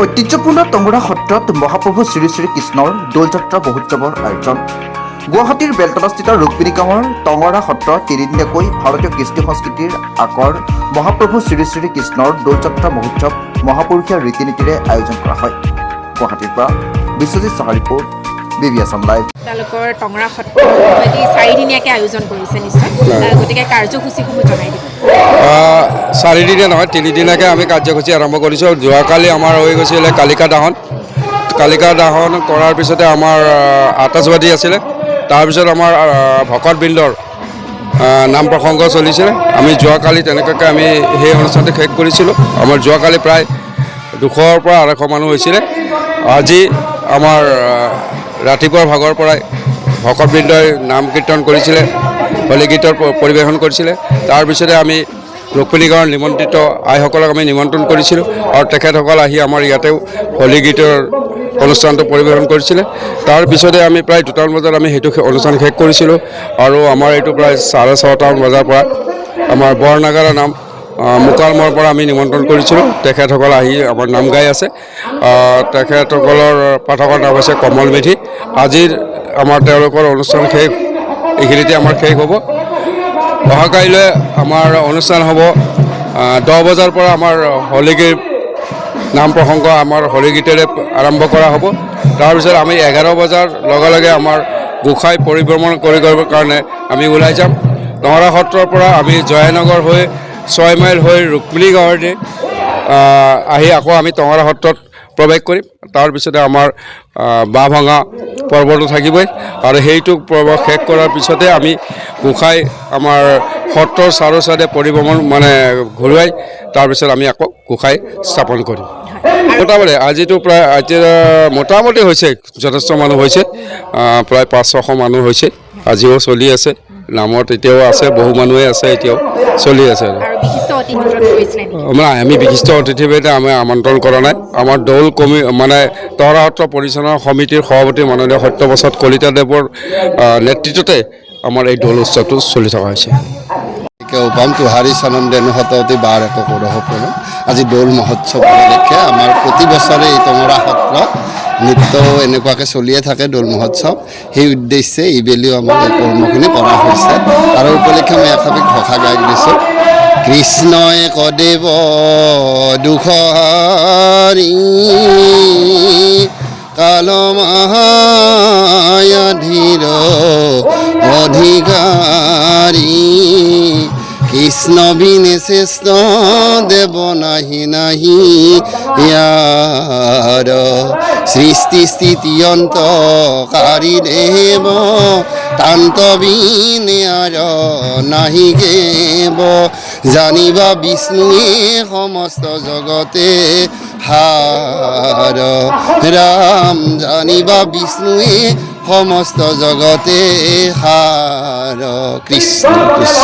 ঐতিহ্যপূৰ্ণ টংৰা সত্ৰত মহাপ্ৰভু শ্ৰী শ্ৰী কৃষ্ণৰ দৌলযাত্ৰা মহোৎসৱৰ আয়োজন। গুৱাহাটীৰ বেলতলাস্থিত ৰুক্মিণী গাঁৱৰ টংৰা সত্ৰ তিনিদিনীয়াকৈ ভাৰতীয় কৃষ্টি সংস্কৃতিৰ আকৰ মহাপ্ৰভু শ্ৰী শ্ৰী কৃষ্ণৰ দৌলযাত্ৰা মহোৎসৱ মহাপুৰুষীয়া ৰীতি নীতিৰে আয়োজন কৰা হয়। গুৱাহাটীৰ পৰা বিশ্বজিৎ সাহা ৰিপৰ্ট, বিবি আছাম লাইভ। তেওঁলোকৰ টংৰা সত্ৰ চাৰিদিনীয়াকৈ আয়োজন কৰিছে নিশ্চয়, গতিকে কাৰ্যসূচীসমূহ জনাই দিব। চাৰিদিনীয়া নহয়, তিনিদিনীয়াকৈ আমি কাৰ্যসূচী আৰম্ভ কৰিছোঁ। যোৱাকালি আমাৰ হৈ গৈছিলে কালিকা দাহন কৰাৰ পিছতে আমাৰ আতচবাদী আছিলে। তাৰপিছত আমাৰ ভকতবৃন্দৰ নাম প্ৰসংগ চলিছিলে। আমি যোৱাকালি তেনেকুৱাকৈ আমি সেই অনুষ্ঠানটো শেষ কৰিছিলোঁ। আমাৰ যোৱাকালি প্ৰায় 200-ৰ পৰা 250 মানুহ হৈছিলে। আজি আমাৰ ৰাতিপুৱাৰ ভাগৰ পৰাই ভকতবৃন্দই নাম কীৰ্তন কৰিছিলে, হোলী গীতৰ পৰিৱেশন কৰিছিলে। তাৰপিছতে আমি ৰুক্মিণী গাঁৱৰ নিমন্ত্ৰিত আইসকলক আমি নিমন্ত্ৰণ কৰিছিলোঁ আৰু তেখেতসকল আহি আমাৰ ইয়াতেও হোলী গীতৰ অনুষ্ঠানটো পৰিৱেশন কৰিছিলে। তাৰপিছতে আমি প্ৰায় 2টামান বজাত আমি সেইটো অনুষ্ঠান শেষ কৰিছিলোঁ আৰু আমাৰ এইটো প্ৰায় 6:30 বজাৰ পৰা আমাৰ বৰনাগাৰা নাম মুকালমৰ পৰা আমি নিমন্ত্ৰণ কৰিছিলোঁ। তেখেতসকল আহি আমাৰ নাম গাই আছে। তেখেতসকলৰ পাঠকৰ নাম হৈছে কমল মেধি। আজিৰ আমাৰ তেওঁলোকৰ অনুষ্ঠান শেষ, এইখিনিতে আমাৰ শেষ হ'ব। অহাকাইলৈ আমাৰ অনুষ্ঠান হ'ব 10 বজাৰ পৰা আমাৰ হোলীগীৰ নাম প্ৰসংগ আমাৰ হোলী গীতেৰে আৰম্ভ কৰা হ'ব। তাৰপিছত আমি 11 বজাৰ লগে লগে আমাৰ গোসাঁই পৰিভ্ৰমণ কৰিবৰ কাৰণে আমি ওলাই যাম। টংৰা সত্ৰৰ পৰা আমি জয়ানগৰ হৈ 6 মাইল হৈ ৰুক্মিণী গাঁৱেৰে আহি আকৌ আমি টংৰা সত্ৰত প্ৰৱেশ কৰিম। তাৰপিছতে আমাৰ বাঁহ ভঙা পৰ্বটো থাকিবই আৰু সেইটো পৰ্ব শেষ কৰাৰ পিছতে আমি গোসাঁই আমাৰ সত্ৰৰ চাৰিওচাইডে পৰিভ্ৰমণ ঘূৰুৱাই তাৰপিছত আমি আকৌ গোসাঁই স্থাপন কৰিম। মোটামুটি আজিতো প্ৰায় মোটামুটি হৈছে, যথেষ্ট মানুহ হৈছে, প্ৰায় 500-600 মানুহ হৈছে। আজিও চলি আছে, নামত এতিয়াও আছে, বহু মানুহে আছে, এতিয়াও চলি আছে। আমি বিশিষ্ট অতিথি আমি আমন্ত্ৰণ কৰা নাই। আমাৰ দৌল টংৰা সত্ৰ পৰিচালনা সমিতিৰ সভাপতি মাননীয় সত্যপ্ৰসাদ কলিতাদেৱৰ নেতৃত্বতে আমাৰ এই দৌল উৎসৱটো চলি থকা হৈছে। উপাম তুহাৰী চনন্দেন শতৱতী বাৰ এক কৌৰৱপূৰ্ণ। আজি দৌল মহোৎসৱ উপলক্ষে আমাৰ প্ৰতি বছৰে এই টংৰা সত্ৰ নিত্য এনেকুৱাকৈ চলিয়ে থাকে দৌল মহোৎসৱ। সেই উদ্দেশ্যে এইবেলিও আমাৰ এই কৰ্মখিনি কৰা হৈছে। আৰু উপলক্ষে মই একাধিক ঘোষা গাই দিছোঁ। কৃষ্ণই কদেৱ দুখহাৰী কালমায়াধীৰ অধিকাৰী, কৃষ্ণ বিনে শ্ৰেষ্ঠ দেৱ নাহি ইয়াৰ, সৃষ্টি স্থিতি অন্তকাৰী দেৱ, তান্ত বিনে আৰ নাহি কেব, জানিবা বিষ্ণুৱে সমস্ত জগতে হাৰ, ৰাম জানিবা বিষ্ণুৱে সমস্ত জগতে হাৰ। কৃষ্ণ কৃষ্ণ।